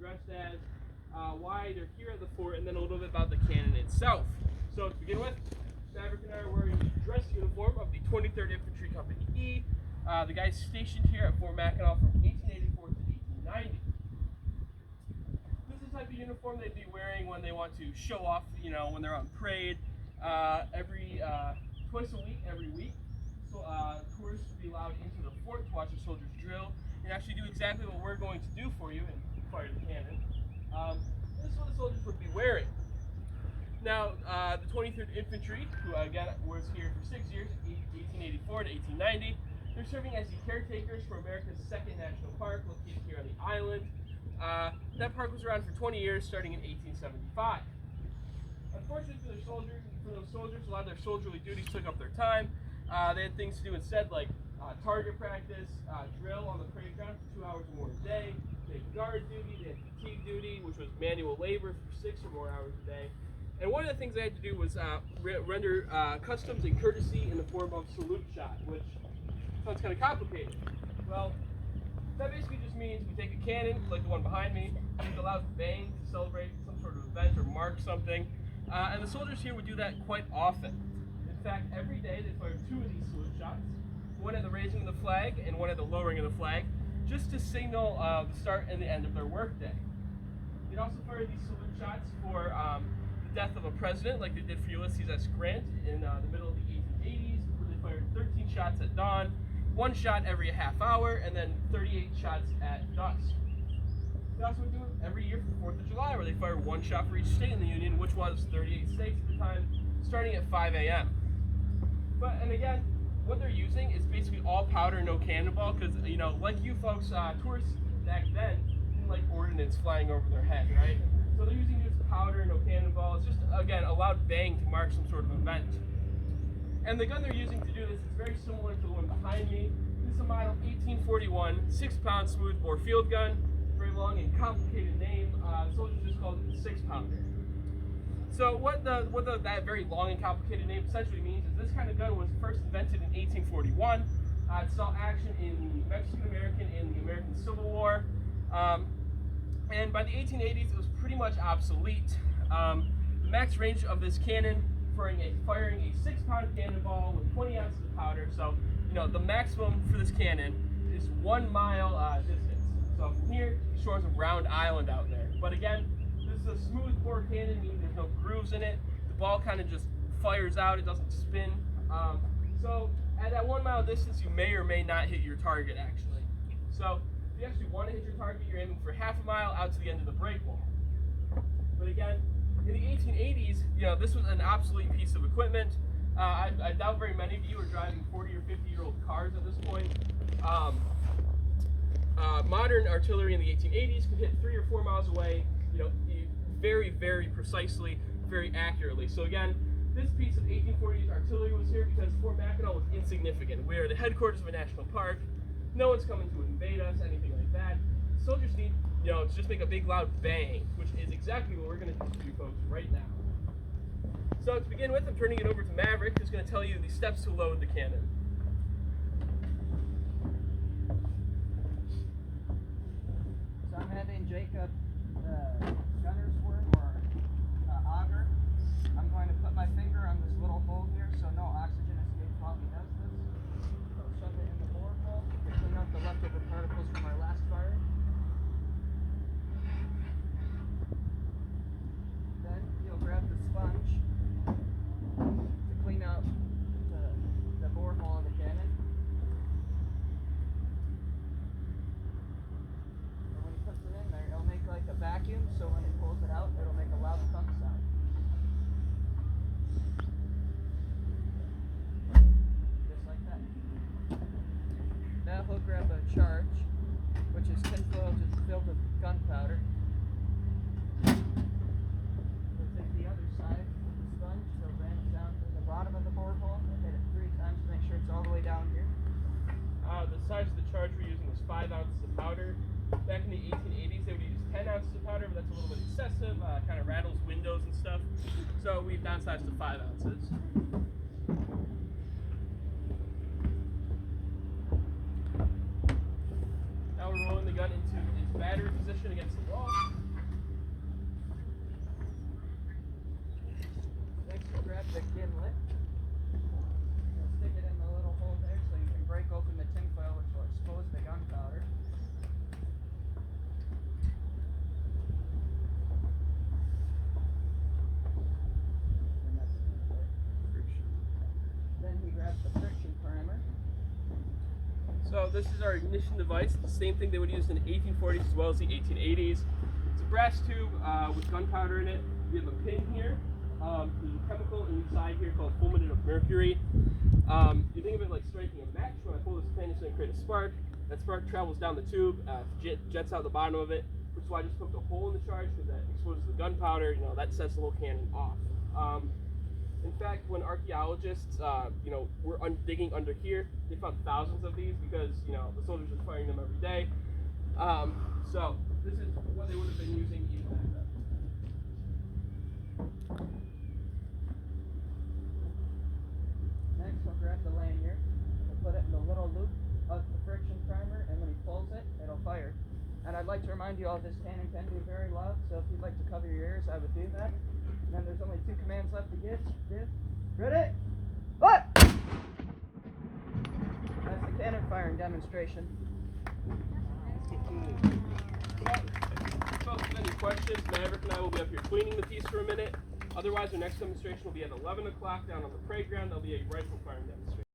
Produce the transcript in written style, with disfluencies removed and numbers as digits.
dressed as, why they're here at the fort, and then a little bit about the cannon itself. So to begin with, Maverick and I are wearing the dress uniform of the 23rd Infantry Company E. The guys stationed here at Fort Mackinac from 1884 to 1890. This is the type of uniform they'd be wearing when they want to show off, when they're on parade. Twice a week, every week, so tourists would be allowed into the fort to watch the soldiers drill and actually do exactly what we're going to do for you and fire the cannon. This is what the soldiers would be wearing. Now, the 23rd Infantry, who again was here for 6 years, 1884 to 1890, they're serving as the caretakers for America's second national park, located here on the island. That park was around for 20 years, starting in 1875. Unfortunately for those soldiers, a lot of their soldierly duties took up their time. They had things to do instead, like target practice, drill on the parade ground for 2 hours or more a day. They had guard duty, they had fatigue duty, which was manual labor for 6 or more hours a day. And one of the things they had to do was render customs and courtesy in the form of salute shot, which sounds kind of complicated. Well, that basically just means we take a cannon, like the one behind me, use a loud bang to celebrate some sort of event or mark something. And the soldiers here would do that quite often. In fact, every day they fired 2 of these salute shots, one at the raising of the flag and one at the lowering of the flag, just to signal the start and the end of their workday. They'd also fire these salute shots for the death of a president, like they did for Ulysses S. Grant in the middle of the 1880s, where they fired 13 shots at dawn, 1 shot every half hour, and then 38 shots at dusk. They also would do it every year for the 4th of July, where they fire 1 shot for each state in the Union, which was 38 states at the time, starting at 5 a.m. And again, what they're using is basically all powder, no cannonball, because, like you folks, tourists back then didn't like ordnance flying over their head, right? So they're using just powder, no cannonball. It's just, again, a loud bang to mark some sort of event. And the gun they're using to do this is very similar to the one behind me. This is a model 1841 6-pound smoothbore field gun. Very long and complicated name. Soldiers just called it the 6-pounder. So what that very long and complicated name essentially means is this kind of gun was first invented in 1841. It saw action in the Mexican-American and the American Civil War. And by the 1880s, it was pretty much obsolete. The max range of this cannon, firing a 6-pound cannonball with 20 ounces of powder. So, the maximum for this cannon is 1 mile distance. So from here, to the shores of Round Island out there. But again, this is a smooth bore cannon, meaning there's no grooves in it. The ball kind of just fires out, it doesn't spin. So at that 1 mile distance, you may or may not hit your target actually. So if you actually want to hit your target, you're aiming for half a mile out to the end of the break wall. But again, in the 1880s, this was an obsolete piece of equipment. I doubt very many of you are driving 40 or 50-year-old cars at this point. Modern artillery in the 1880s could hit 3 or 4 miles away, very, very precisely, very accurately. So again, this piece of 1840s artillery was here because Fort Mackinac was insignificant. We are the headquarters of a national park. No one's coming to invade us, anything like that. Soldiers need, to just make a big loud bang, which is exactly what we're going to do for you folks right now. So to begin with, I'm turning it over to Maverick, who's going to tell you the steps to load the cannon. So I'm having Jacob, the gunner's worm or auger. I'm going to put my finger on this little hole here so no oxygen escapes while he does this. So shove it in the bore hole to clean out the leftover particles from our last fire. Then you'll grab the sponge to clean out the bore hole of the cannon. And when he puts it in there, it'll make like a vacuum, so when he pulls it out, it'll make a loud thump sound. Just like that. Now he'll grab a charge, which is tinfoil just filled with gunpowder. He'll take the other side of the sponge, he'll ram it down to the bottom of the bore hole, and hit it 3 times to make sure it's all the way down here. The size of the charge we're using was 5 ounces of powder. Back in the 1880s, they would use 10 ounces of powder, but that's a little bit excessive, kind of rattles windows and stuff. So we've downsized to 5 ounces. Now we're rolling the gun into its battery position against the wall. this is our ignition device. It's the same thing they would use in the 1840s as well as the 1880s. It's a brass tube with gunpowder in it. We have a pin here. There's a chemical inside here called fulminate of mercury. You think of it like striking a match. When I pull this pin, it's going to create a spark. That spark travels down the tube, jets out the bottom of it, which is why I just poked a hole in the charge because that exposes the gunpowder. You know, that sets the whole cannon off. In fact, when archaeologists, were digging under here, they found thousands of these because, the soldiers were firing them every day. So this is what they would have been using even back then. Next, we'll grab the lanyard. We'll put it in the little loop of the friction primer, and when he pulls it, it'll fire. And I'd like to remind you all this cannon can be very loud, so if you'd like to cover your ears, I would do that. And then there's only 2 commands left to give. Ready? What? That's the cannon firing demonstration. Folks, if you have any questions, Maverick and I will be up here cleaning the piece for a minute. Otherwise, our next demonstration will be at 11 o'clock down on the playground. There'll be a rifle firing demonstration.